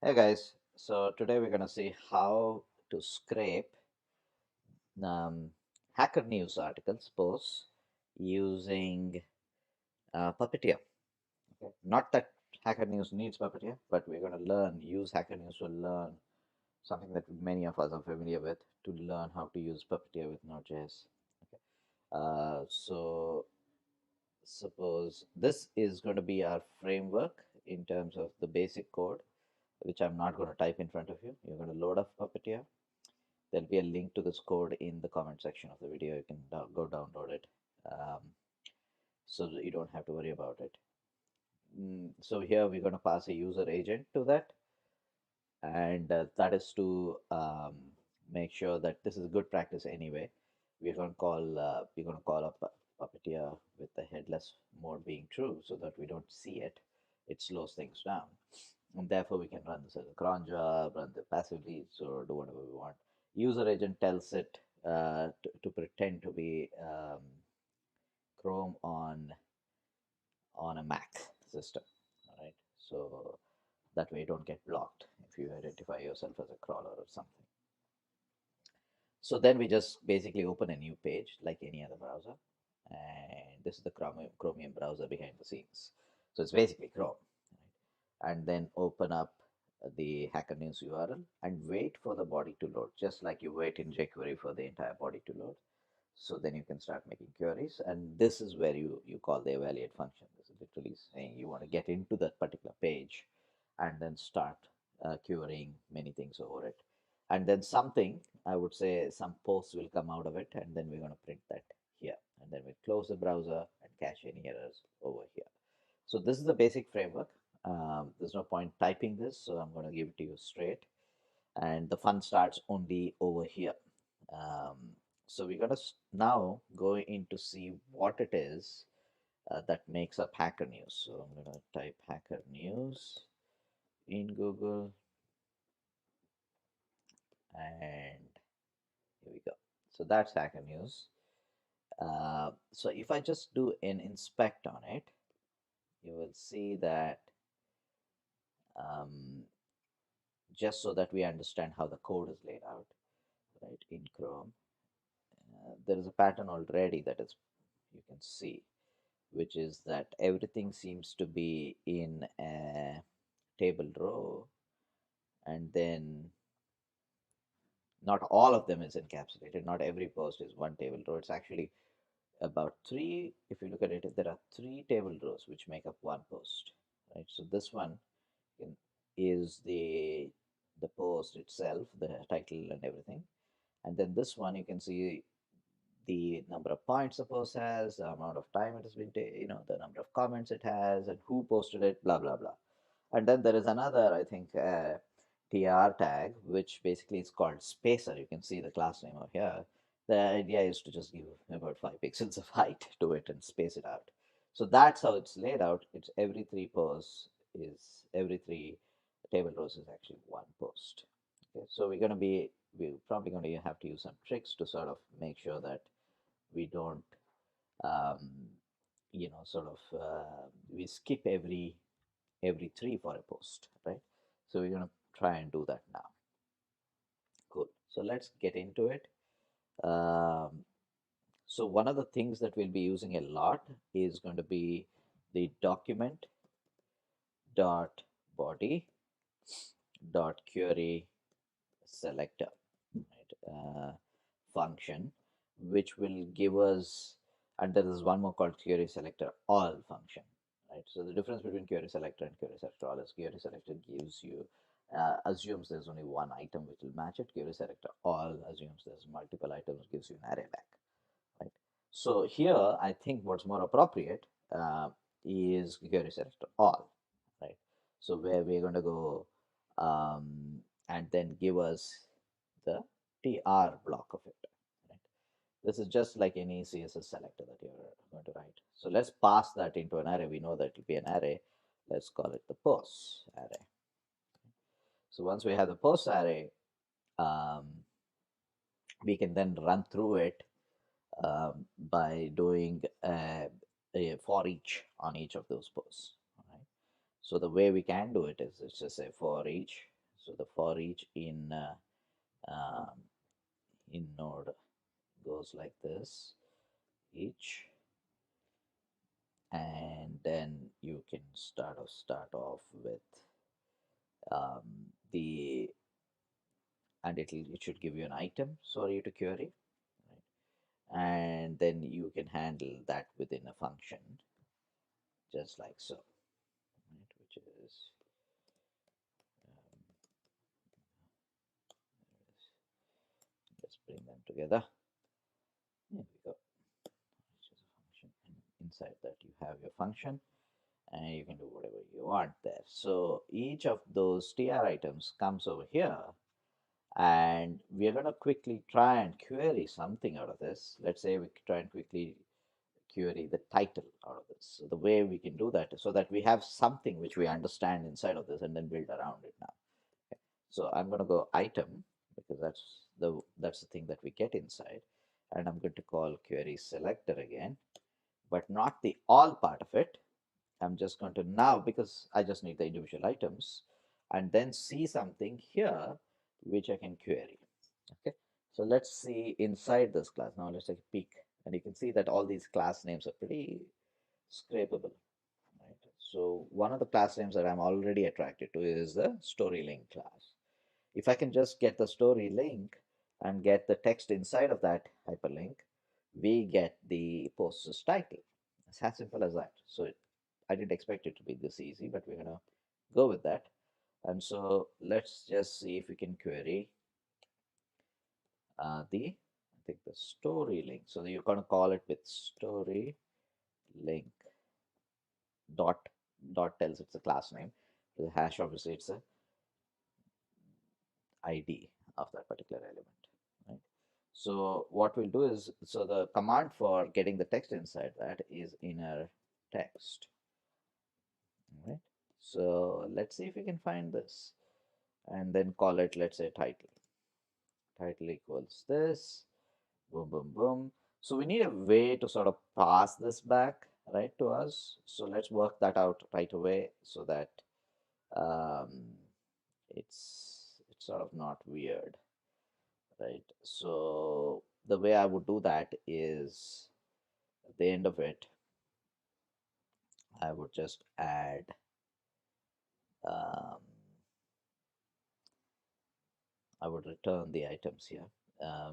Hey guys, so today we're going to see how to scrape um, hacker news articles, posts using Puppeteer. Okay. Not that hacker news needs Puppeteer, but we're going to use hacker news to learn something that many of us are familiar with, to learn how to use Puppeteer with Node.js. Okay. So suppose this is going to be our framework in terms of the basic code, which I'm not going to type in front of you. You're going to load up Puppeteer. There'll be a link to this code in the comment section of the video. You can go download it, um, so that you don't have to worry about it. So here we're going to pass a user agent to that, and that is to make sure that this is good practice anyway. We're going to call up Puppeteer with the headless mode being true, so that we don't see it. It slows things down, and therefore we can run this as a cron job, run the passively, or do whatever we want. User agent tells it to pretend to be Chrome on a Mac system. All right, so that way you don't get blocked if you identify yourself as a crawler or something. So then we just basically open a new page like any other browser, and this is the Chromium browser behind the scenes. So it's basically Chrome, right? And then open up the Hacker News URL and wait for the body to load, just like you wait in jQuery for the entire body to load. So then you can start making queries, and this is where you call the evaluate function. This is literally saying you want to get into that particular page and then start querying many things over it. And then something, I would say some posts will come out of it, and then we're going to print that here. And then we close the browser and cache any errors over here. So this is the basic framework. There's no point typing this, so I'm going to give it to you straight. And the fun starts only over here. Um, so we're going to now go in to see what it is that makes up Hacker News. So I'm going to type Hacker News in Google, and here we go. So that's Hacker News. So if I just do an inspect on it, you will see that um, just so that we understand how the code is laid out, right, in Chrome, there is a pattern already that is you can see, which is that everything seems to be in a table row, and then not all of them is encapsulated. Not every post is one table row. It's actually about three. If you look at it, there are three table rows which make up one post, right? So this one is the post itself, the title and everything, and then this one you can see the number of points the post has, the amount of time it has been, the number of comments it has, and who posted it, blah blah blah. And then there is another, I think, TR tag, which basically is called spacer. You can see the class name over here. The idea is to just give about 5 pixels of height to it and space it out. So that's how it's laid out. It's every three table rows is actually one post. Okay, so we're probably going to have to use some tricks to sort of make sure that we don't um, sort of we skip every three for a post, right? So we're going to try and do that now. Cool. So let's get into it. So one of the things that we'll be using a lot is going to be the document dot body dot query selector, right? Function, which will give us, and there is one more called query selector all function, right? So the difference between query selector and query selector all is query selector gives you assumes there's only one item which will match it. Query selector all assumes there's multiple items, gives you an array back, right? So here I think what's more appropriate is query selector all, right? So where we're going to go and then give us the tr block of it, right? This is just like any CSS selector that you're going to write. So let's pass that into an array. We know that it will be an array. Let's call it the posts array. So once we have the posts array, um, we can then run through it by doing a for each on each of those posts. Right? So the way we can do it is, let's just say for each So the for each in node goes like this, each, and then you can start off with the and it should give you an item for you to query, right? And then you can handle that within a function just like so, right? Which is let's bring them together. Here we go. Which is a function, and inside that you have your function, and you can do whatever you want there. So each of those tr items comes over here, and we are going to quickly try and query something out of this. Let's say we try and quickly query the title out of this. So the way we can do that is so that we have something which we understand inside of this and then build around it now. Okay. So I'm going to go item because that's the thing that we get inside, and I'm going to call query selector again, but not the all part of it. I'm just going to now, because I just need the individual items, and then see something here which I can query. Okay, so let's see inside this class. Now let's take a peek, and you can see that all these class names are pretty scrapable. Right? So one of the class names that I'm already attracted to is the story link class. If I can just get the story link and get the text inside of that hyperlink, we get the post's title. It's as simple as that. So I didn't expect it to be this easy, but we're gonna go with that. And so let's just see if we can query I think the story link. So you're gonna call it with story link dot tells it's a class name. The hash obviously it's a ID of that particular element, right? So what we'll do is, so the command for getting the text inside that is inner text, right? So let's see if we can find this and then call it, let's say title. Title equals this, boom, boom, boom. So we need a way to sort of pass this back, right, to us. So let's work that out right away so that um, it's sort of not weird, right? So the way I would do that is at the end of it, I would just add um, I would return the items here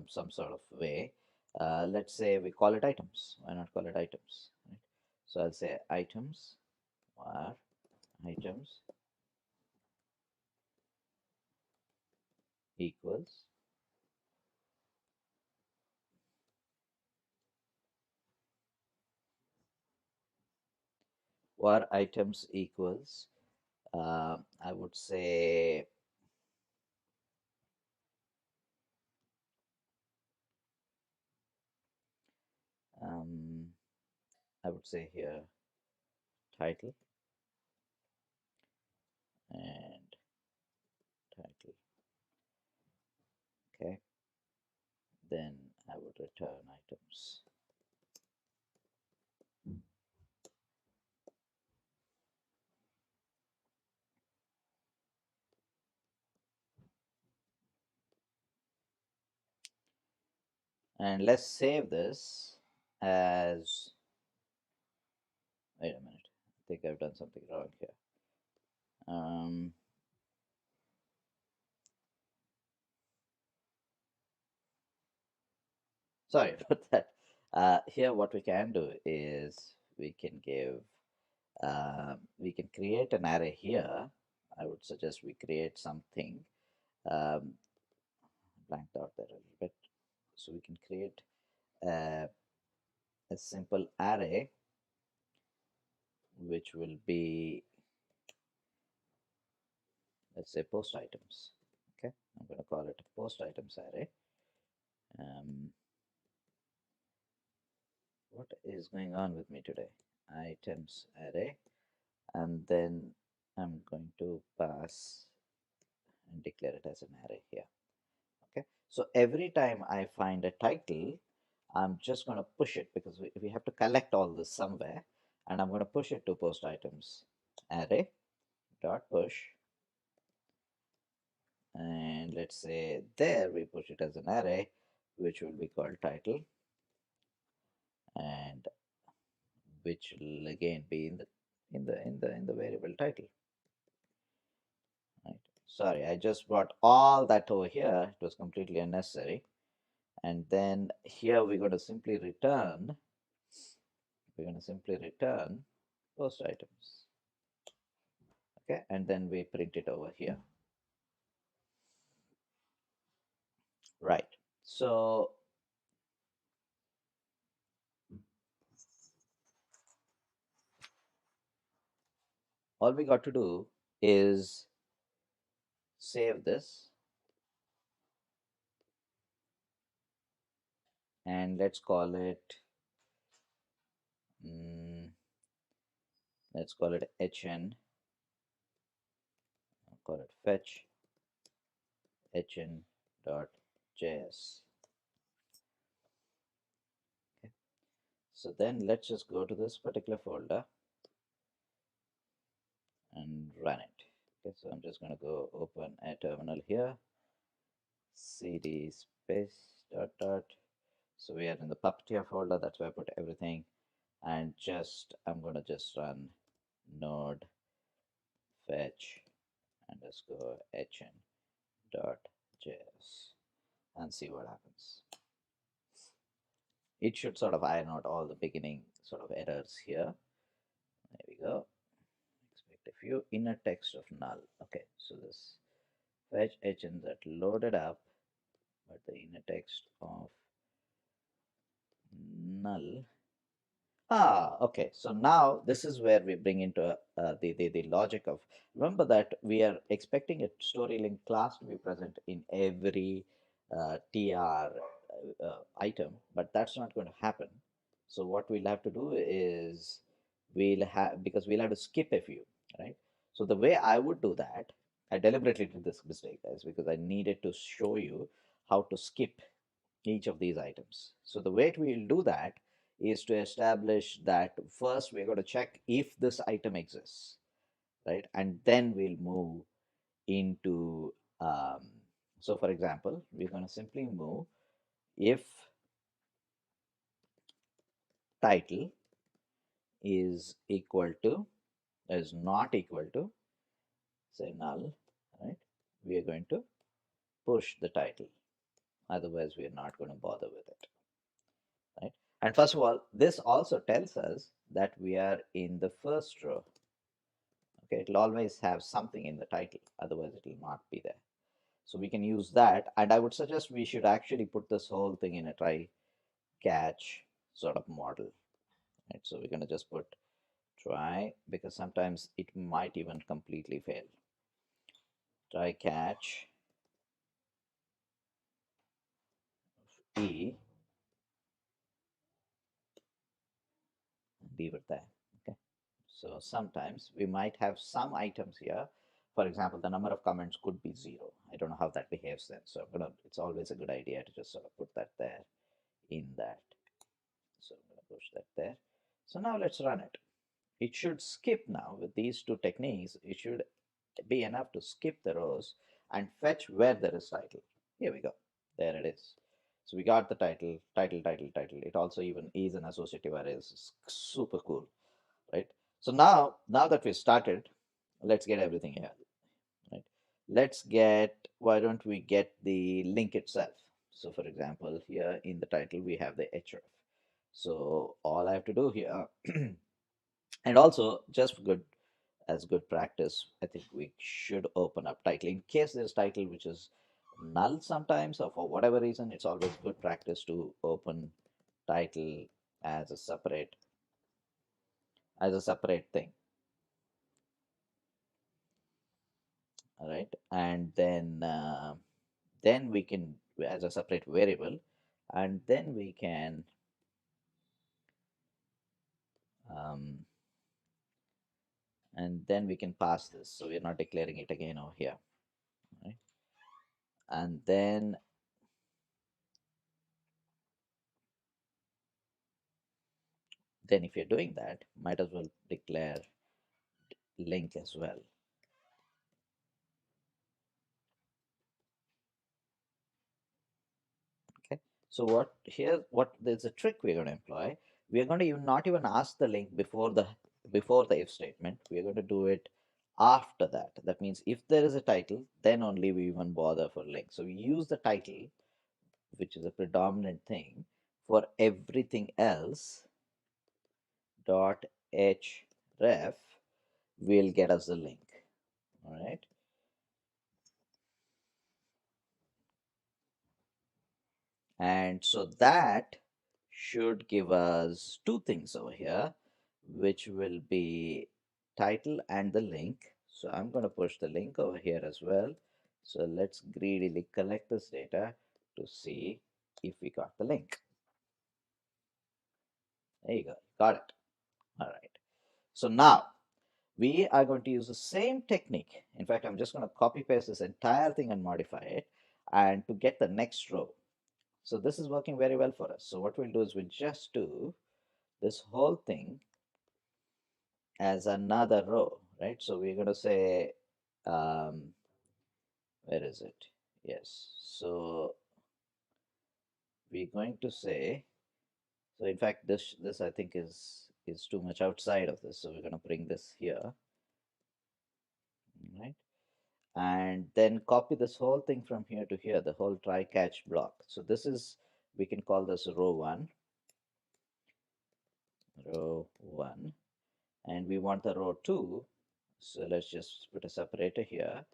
some sort of way. Let's say we call it items. Why not call it items? Right? So I'll say items var items equals var items equals I would say um, I would say here title and title. Okay, then I would return items. And let's save this as, wait a minute, I think I've done something wrong here. Sorry about that. Here what we can do is we can give, we can create an array here. I would suggest we create something, um, blanked out there a little bit. So we can create a simple array which will be, let's say, post items. Okay, I'm going to call it a post items array. What is going on with me today? Items array, and then I'm going to pass and declare it as an array here. Okay, so every time I find a title, I'm just going to push it because we have to collect all this somewhere, and I'm going to push it to post items array dot push and let's say there we push it as an array, which will be called title, and which will again be in the variable title. Right. Sorry, I just brought all that over here. It was completely unnecessary. And then here we're going to simply return post items. Okay, and then we print it over here. Right. So all we got to do is save this, and let's call it mm, hn. I'll call it fetch hn.js. Okay. So then let's just go to this particular folder and run it. Okay, so I'm just going to go open a terminal here, cd space dot dot. So we are in the Puppeteer folder, that's where I put everything, and I'm going to just run node fetch underscore hn.js and see what happens. It should sort of iron out all the beginning sort of errors here. There we go. Expect a few inner text of null. Okay, so this fetch hn that loaded up, but the inner text of null. Okay. So now this is where we bring into the logic of, remember that we are expecting a story link class to be present in every TR item, but that's not going to happen. So what we'll have to do is because we'll have to skip a few, right? So the way I would do that, I deliberately did this mistake, guys, because I needed to show you how to skip each of these items. So the way we'll do that is to establish that first we're going to check if this item exists, right? And then we'll move into, so for example, we're going to simply move if title is not equal to, say, null, right? We are going to push the title. Otherwise, we are not going to bother with it, right? And first of all, this also tells us that we are in the first row. Okay, it'll always have something in the title, otherwise it will not be there. So we can use that, and I would suggest we should actually put this whole thing in a try catch sort of model, right? So we're going to just put try, because sometimes it might even completely fail. Try catch e, leave it there. Okay, so sometimes we might have some items here. For example, the number of comments could be 0. I don't know how that behaves then, so it's always a good idea to just sort of put that there in that. So I'm going to push that there. So now let's run it. It should skip now. With these two techniques, it should be enough to skip the rows and fetch where there is title. Here we go. There it is. So we got the title, title, title, title. It also even is an associative array. It's super cool, right? So now that we started, let's get everything here, right? Why don't we get the link itself? So for example, here in the title, we have the href. So all I have to do here, and also just as good practice, I think we should open up title in case there's title which is null sometimes, or for whatever reason. It's always good practice to open title as a separate thing. All right, and then we can, as a separate variable, and then we can um, pass this. So we're not declaring it again over here, right? And then if you're doing that, might as well declare link as well. So what there's a trick we're going to employ. We are going to even not even ask the link before the if statement. We are going to do it after that. That means if there is a title, then only we even bother for link. So we use the title, which is a predominant thing, for everything else. Dot href will get us the link. All right. And so that should give us two things over here, which will be title and the link. So I'm going to push the link over here as well. So let's greedily collect this data to see if we got the link. There you go, got it. All right. So now we are going to use the same technique. In fact, I'm just going to copy paste this entire thing and modify it and to get the next row. So this is working very well for us. So what we'll do is we'll just do this whole thing as another row, right? So we're going to say, where is it? Yes. So we're going to say, so in fact, this I think is too much outside of this. So we're going to bring this here, right? And then copy this whole thing from here to here, the whole try catch block. So this is, we can call this row one, and we want the row two. So let's just put a separator here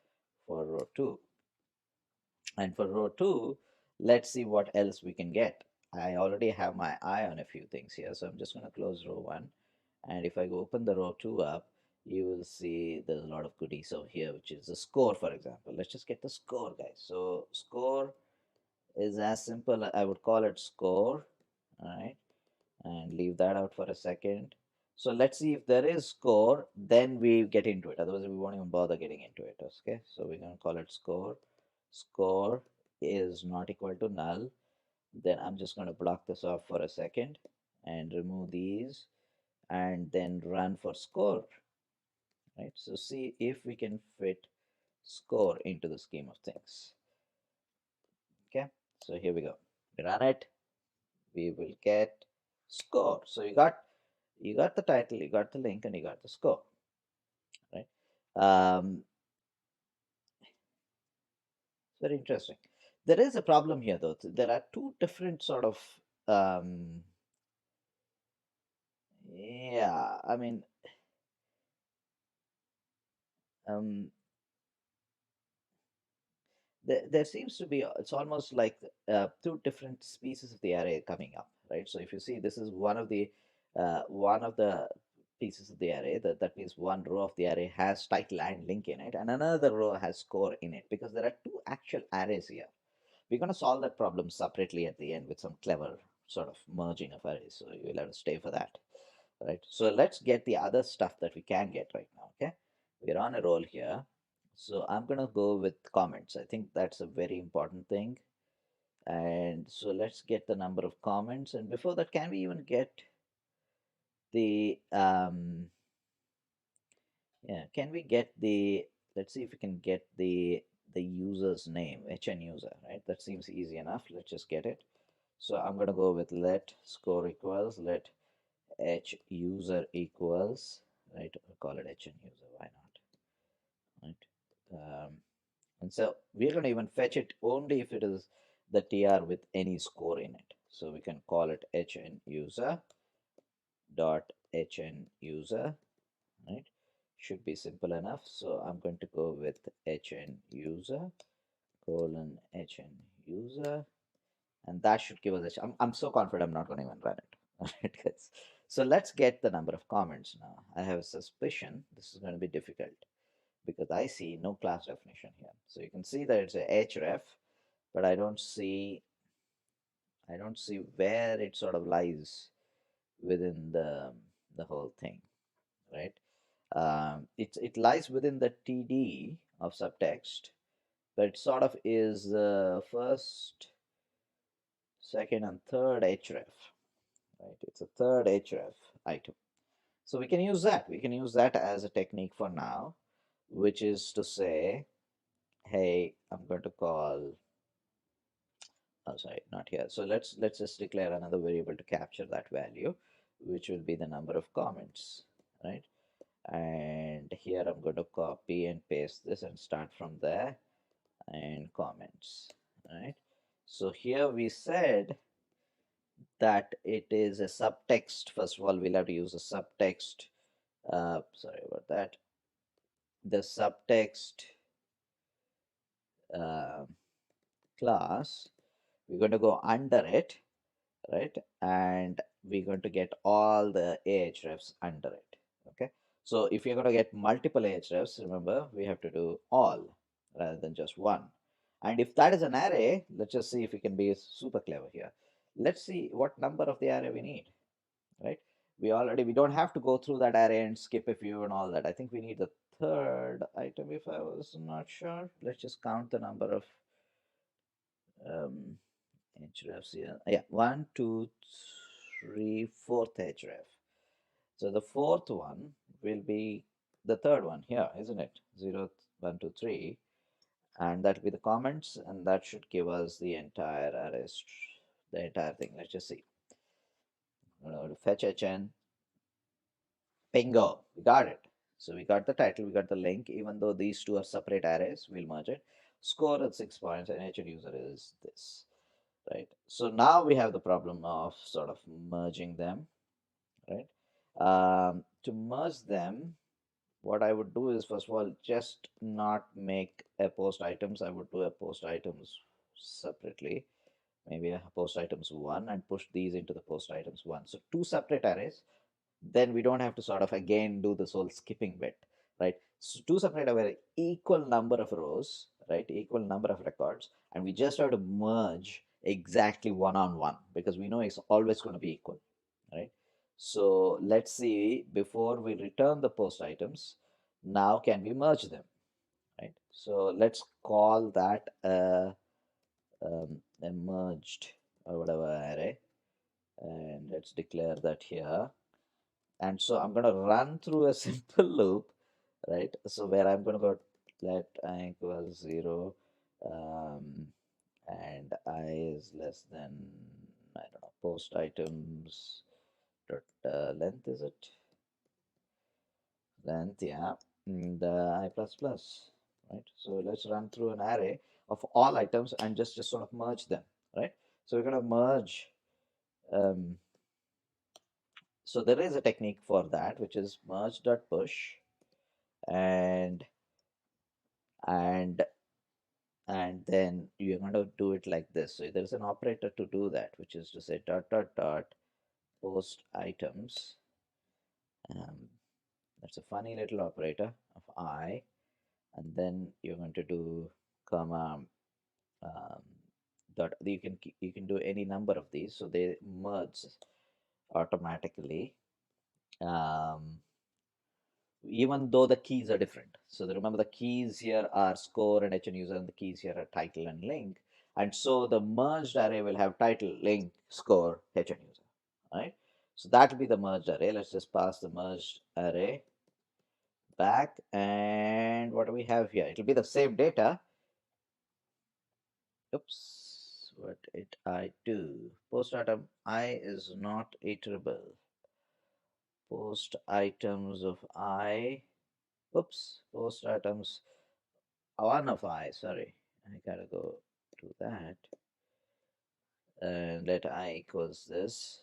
for row two. And for row two, let's see what else we can get. I already have my eye on a few things here, so I'm just going to close row one. And if I go open the row two up, you will see there's a lot of goodies over here, which is the score, for example. Let's just get the score, guys. So score is as simple, I would call it score, all right? And leave that out for a second. So let's see if there is score, then we get into it. Otherwise, we won't even bother getting into it. Okay, so we're going to call it score. Score is not equal to null. Then I'm just going to block this off for a second and remove these and then run for score. Right, so see if we can fit score into the scheme of things. Okay, so here we go. We run it, we will get score. So you got the title, you got the link, and you got the score, right? It's very interesting. There is a problem here, though. There are two different sort of, um, yeah, I mean, um, there seems to be, it's almost like two different species of the array coming up, right? So if you see, this is one of the pieces of the array, that means one row of the array has title and link in it, and another row has score in it, because there are two actual arrays here. We're going to solve that problem separately at the end with some clever sort of merging of arrays, so you'll have to stay for that, right? So let's get the other stuff that we can get right now. Okay, we're on a roll here. So I'm going to go with comments. I think that's a very important thing. And so let's get the number of comments. And before that, can we even get the, yeah, can we get the, let's see if we can get the user's name, HN user, right? That seems easy enough. Let's just get it. So I'm going to go with let score equals, let H user equals, right? I'll call it HN user, why not, right? And so we're going to even fetch it only if it is the TR with any score in it. So we can call it HN user dot HN user, right? Should be simple enough. So I'm going to go with HN user colon HN user, and that should give us a, I'm so confident I'm not going to even run it. All right, guys. So let's get the number of comments now. I have a suspicion this is going to be difficult because I see no class definition here. So you can see that it's a href, but I don't see where it sort of lies within the whole thing, right? It lies within the TD of subtext, but it sort of is the first, second, and third href, right? It's a third href item. So we can use that. We can use that as a technique for now, which is to say, hey, I'm going to call oh sorry, not here. So let's just declare another variable to capture that value, which will be the number of comments, right? And here I'm going to copy and paste this and start from there and comments, right? So here we said that it is a subtext. First of all, we'll have to use a subtext. Sorry about that. The subtext uh, class, we're going to go under it, right? And we're going to get all the ahrefs under it. Okay. So if you're going to get multiple ahrefs, remember we have to do all rather than just one. And if that is an array, let's just see if we can be super clever here. Let's see what number of the array we need, right? We don't have to go through that array and skip a few and all that. I think we need the third item if I was not sure. Let's just count the number of um, hrefs here. Yeah, one, two, three, fourth href. So the fourth one will be the third one here, isn't it? 0, 1, 2, 3. And that will be the comments, and that should give us the entire array, the entire thing. Let's just see. I'm going to fetch hn. Bingo, we got it. So we got the title, we got the link. Even though these two are separate arrays, we'll merge it. Score at 6 points, and HN user is this, right? So now we have the problem of sort of merging them, right? To merge them, what I would do is, first of all, just not make a post items. I would do a post items separately, maybe a post items 1, and push these into the post items 1. So two separate arrays. Then we don't have to sort of again do this whole skipping bit, right? So two separate are equal number of rows, right? Equal number of records, and we just have to merge exactly one on one because we know it's always going to be equal, right? So let's see, before we return the post items, now can we merge them, right? So let's call that a merged or whatever array, and let's declare that here. And so I'm going to run through a simple loop, right? So where I'm going to go let I equals 0 um, and I is less than, I don't know, post items dot length, is it? Length, yeah, the I plus plus, right? So let's run through an array of all items and just sort of merge them, right? So we're going to merge. Um, so there is a technique for that, which is merge dot push, and and and then you're going to do it like this. So there's an operator to do that, which is to say dot dot dot post items. That's a funny little operator of I, and then you're going to do comma um, dot. You can do any number of these, so they merge automatically. Um, Even though the keys are different. So remember, the keys here are score and HN user, and the keys here are title and link. And so the merged array will have title, link, score, HN user, right? So that will be the merged array. Let's just pass the merged array back. And what do we have here? It will be the same data. Oops, what did I do? Post item I is not iterable. Post items of I. Oops, post items one of I, sorry, I gotta go to that, and let I equals this.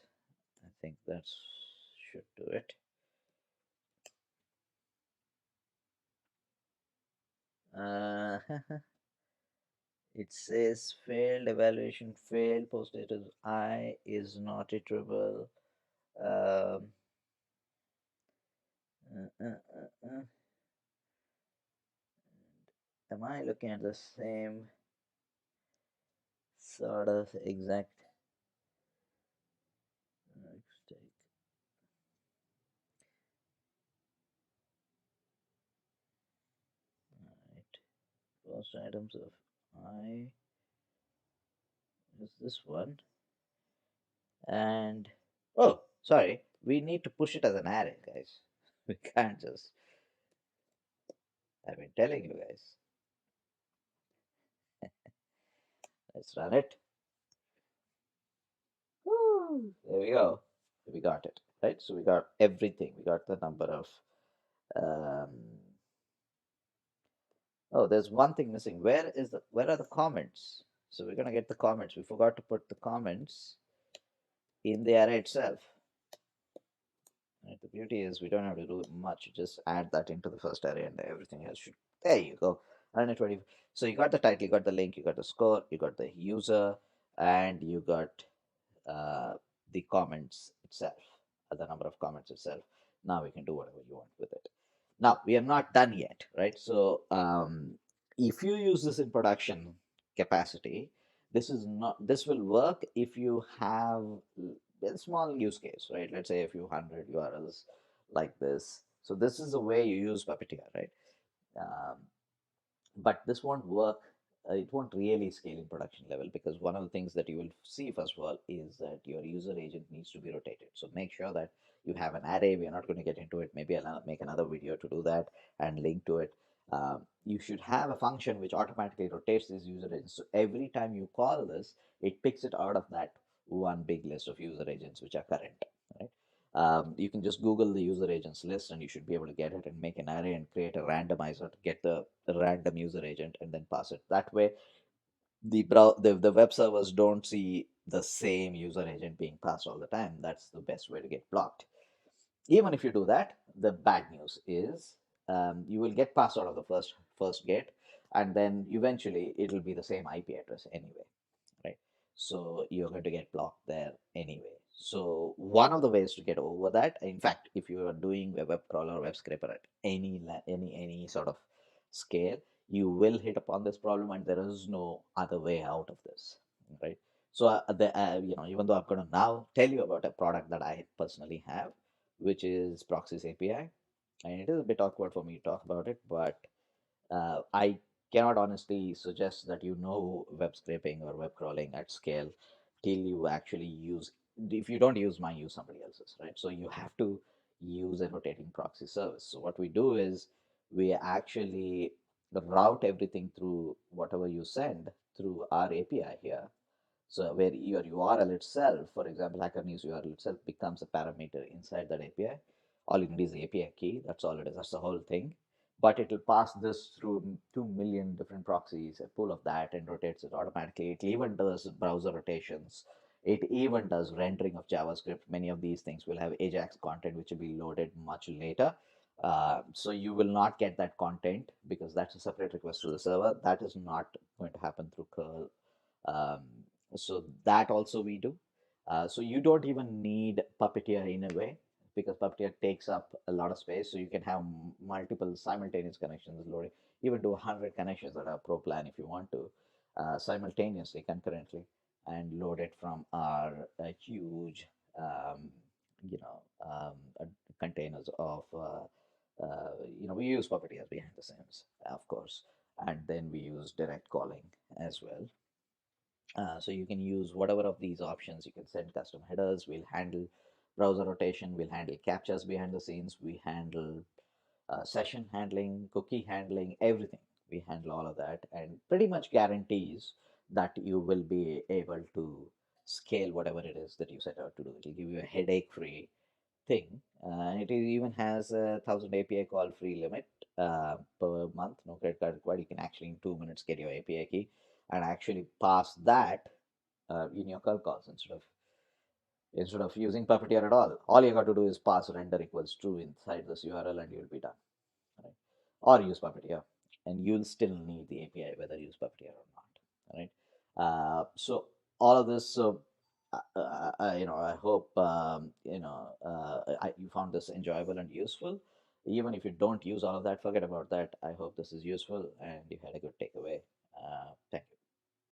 I think that should do it. Uh, it says failed evaluation, failed post status I is not iterable. Um, uh, uh, uh, uh. Am I looking at the same sort of exact mistake? Right, post items of I is this one. And oh, sorry, we need to push it as an array, guys. We can't just, I've been telling you guys. Let's run it. There we go. We got it, right? So we got everything. We got the number of. Um, oh, there's one thing missing. Where are the comments? So we're gonna get the comments. We forgot to put the comments in the array itself. Right? The beauty is we don't have to do much. Just add that into the first array, and everything else should. There you go. 120. So you got the title, you got the link, you got the score, you got the user, and you got uh, the comments itself, the number of comments itself. Now we can do whatever you want with it. Now we are not done yet, right? So if you use this in production capacity, this will work if you have a small use case, right? Let's say a few hundred URLs like this. So this is the way you use Puppeteer, right? Um, but this won't work. It won't really scale in production level because one of the things that you will see first of all is that your user agent needs to be rotated. So make sure that you have an array. We are not going to get into it. Maybe I'll make another video to do that and link to it. You should have a function which automatically rotates these user agents. So every time you call this, it picks it out of that one big list of user agents which are current, right? You can just Google the user agents list and you should be able to get it and make an array and create a randomizer to get the random user agent and then pass it. That way, the web servers don't see the same user agent being passed all the time. That's the best way to get blocked. Even if you do that, the bad news is you will get passed out of the first gate, and then eventually it'll be the same IP address anyway, right? So you're going to get blocked there anyway. So one of the ways to get over that, in fact, if you are doing a web crawler or web scraper at any sort of scale, you will hit upon this problem, and there is no other way out of this, right? So even though I'm going to now tell you about a product that I personally have, which is Proxies API, and it is a bit awkward for me to talk about it, but I cannot honestly suggest that you know web scraping or web crawling at scale till you actually use. If you don't use mine, use somebody else's, right? So you have to use a rotating proxy service. So what we do is we actually route everything through whatever you send through our API here. So where your URL itself, for example, Hacker News URL itself becomes a parameter inside that API. All you need is the API key. That's all it is. That's the whole thing. But it will pass this through 2 million different proxies, a pool of that, and rotates it automatically. It even does browser rotations. It even does rendering of JavaScript. Many of these things will have Ajax content, which will be loaded much later. So you will not get that content because that's a separate request to the server. That is not going to happen through curl. Um, so that also we do. So you don't even need Puppeteer in a way because Puppeteer takes up a lot of space. So you can have multiple simultaneous connections loading, even to 100 connections that are pro plan if you want to, simultaneously, concurrently, and load it from our huge, um, you know, containers of, we use Puppeteer behind the scenes, of course, and then we use direct calling as well. So you can use whatever of these options. You can send custom headers. We'll handle browser rotation. We'll handle captchas behind the scenes. We handle session handling, cookie handling, everything. We handle all of that and pretty much guarantees that you will be able to scale whatever it is that you set out to do. It will give you a headache-free thing. It even has a 1,000 API call free limit per month. No credit card required. You can actually in 2 minutes get your API key and actually pass that in your curl calls instead of using Puppeteer at all. All you got to do is pass render equals true inside this URL and you'll be done. Right? Or use Puppeteer, and you'll still need the API whether you use Puppeteer or not. Right? So all of this. So I hope you found this enjoyable and useful. Even if you don't use all of that, forget about that. I hope this is useful and you had a good takeaway. Thank you.